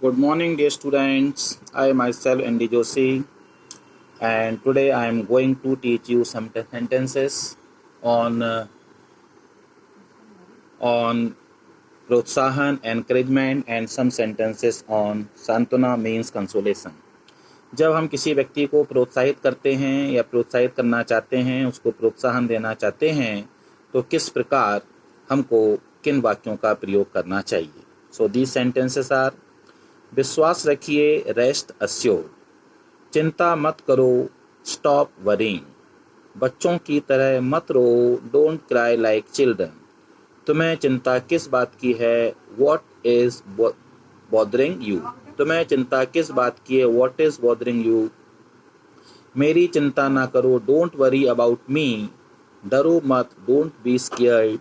Good morning, dear students. I myself Andy Joshi, and today I am going to teach you some sentences on on प्रोत्साहन, encouragement, and some sentences on सांत्वना means consolation. जब हम किसी व्यक्ति को प्रोत्साहित करते हैं या प्रोत्साहित करना चाहते हैं, उसको प्रोत्साहन देना चाहते हैं, तो किस प्रकार हमको किन वाक्यों का प्रयोग करना चाहिए. So these sentences are: विश्वास रखिए, रेस्ट अस्योर्ड. चिंता मत करो, स्टॉप वरिंग. बच्चों की तरह मत रो, डोंट क्राई लाइक चिल्ड्रन. तुम्हें चिंता किस बात की है, व्हाट इज बॉदरिंग यू. तुम्हें चिंता किस बात की है, व्हाट इज बॉदरिंग यू. मेरी चिंता ना करो, डोंट वरी अबाउट मी. डरो मत, डोंट बी स्केयर्ड.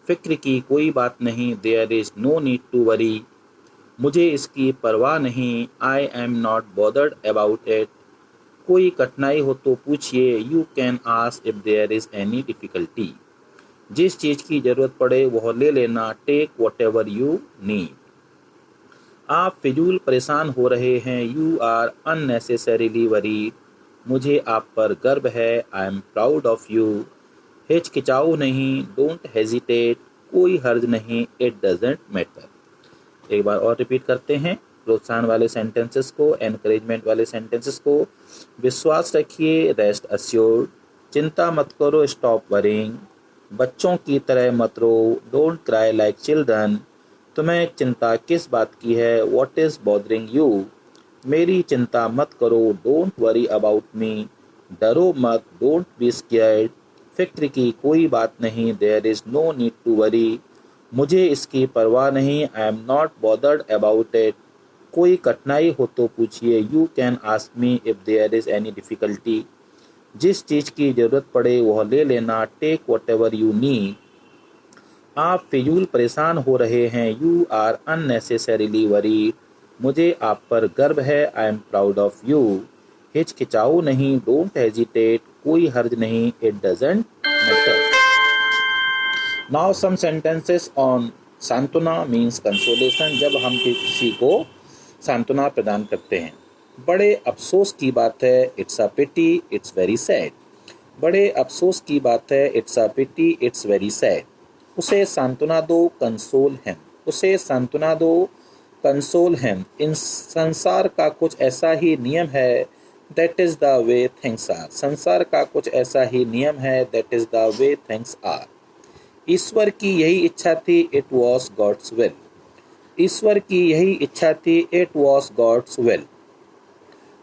फिक्र की कोई बात नहीं, there is no need to worry. मुझे इसकी परवाह नहीं, I am not bothered about it. कोई कठिनाई हो तो पूछिए, you can ask if there is any difficulty. जिस चीज़ की ज़रूरत पड़े वह ले लेना, take whatever you need. आप फिजूल परेशान हो रहे हैं, यू आर अननेसेसरीली वरीड. मुझे आप पर गर्व है, I am proud of you. हिचकिचाओ नहीं, डोंट हेजिटेट. कोई हर्ज नहीं, इट डजेंट मैटर. एक बार और रिपीट करते हैं प्रोत्साहन वाले सेंटेंसेस को, एनकरेजमेंट वाले सेंटेंसेस को. विश्वास रखिए, रेस्ट अस्योर्ड. चिंता मत करो, स्टॉप वरिंग. बच्चों की तरह मत रो, डोंट क्राई लाइक चिल्ड्रन. तुम्हें चिंता किस बात की है, व्हाट इज बॉदरिंग यू. मेरी चिंता मत करो, डोंट वरी अबाउट मी. डरो मत, डोंट बी स्केयर्ड. फिक्र की कोई बात नहीं, there is no need to worry. मुझे इसकी परवाह नहीं, I am not bothered about it. कोई कठिनाई हो तो पूछिए, you can ask me if there is any difficulty. जिस चीज़ की ज़रूरत पड़े वह ले लेना, take whatever you need. आप फिजूल परेशान हो रहे हैं, यू आर अननेसेसरीली वरीड. मुझे आप पर गर्व है, I am proud of you. हिचकिचाओ नहीं, डोंट हेजिटेट. कोई हर्ज नहीं, it doesn't matter. Now some sentences on सांत्वना मीन्स कंसोलेशन. जब हम किसी को सांत्वना प्रदान करते हैं. बड़े अफसोस की बात है, it's a pity, it's very sad. बड़े अफसोस की बात है, it's a pity, it's very sad. उसे सांत्वना दो, कंसोल हिम. उसे सांत्वना दो, कंसोल हिम. इन संसार का कुछ ऐसा ही नियम है, that is the way things are. संसार का कुछ ऐसा ही नियम है, that is the way things are. ईश्वर की यही इच्छा थी, इट वॉज गॉड्स विल. ईश्वर की यही इच्छा थी, इट वॉज गॉड्स विल.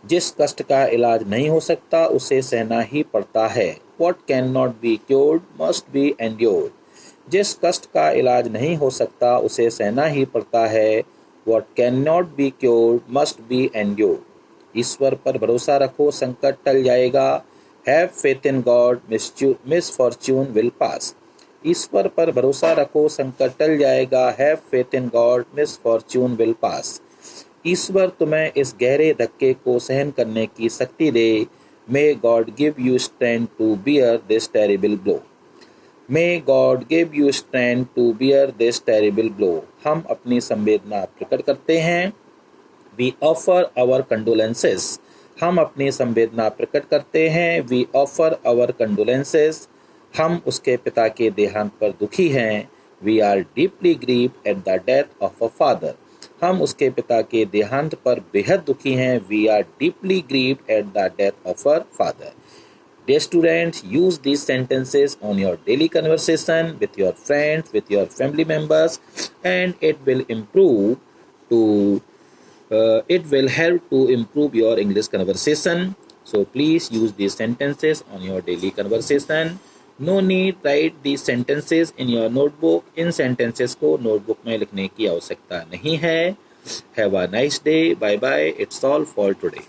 जिस कष्ट का इलाज नहीं हो सकता उसे सहना ही पड़ता है. What can not be cured must be endured. जिस कष्ट का इलाज नहीं हो सकता उसे सहना ही पड़ता है. What can not be cured must be endured. ईश्वर पर भरोसा रखो, संकट टल जाएगा. Have faith in God, misfortune will pass. ईश्वर पर भरोसा रखो, संकट टल जाएगा. Have faith in God, misfortune will pass. ईश्वर तुम्हें इस गहरे धक्के को सहन करने की शक्ति दे. May God give you strength to bear this terrible blow. May God give you strength to bear this terrible blow. हम अपनी संवेदना प्रकट करते हैं. We offer our condolences. हम अपनी संवेदना प्रकट करते हैं. We offer our condolences. हम उसके पिता के देहांत पर दुखी हैं. We are deeply grieved at the death of a father. हम उसके पिता के देहांत पर बेहद दुखी हैं. We are deeply grieved at the death of a father. Dear students, use these sentences on your daily conversation with your friends, with your family members, and it will help to improve your English conversation. So please use these sentences on your daily conversation. No need write these sentences in your notebook. In sentences को notebook में लिखने की आवश्यकता नहीं है. Have a nice day. Bye bye. It's all for today.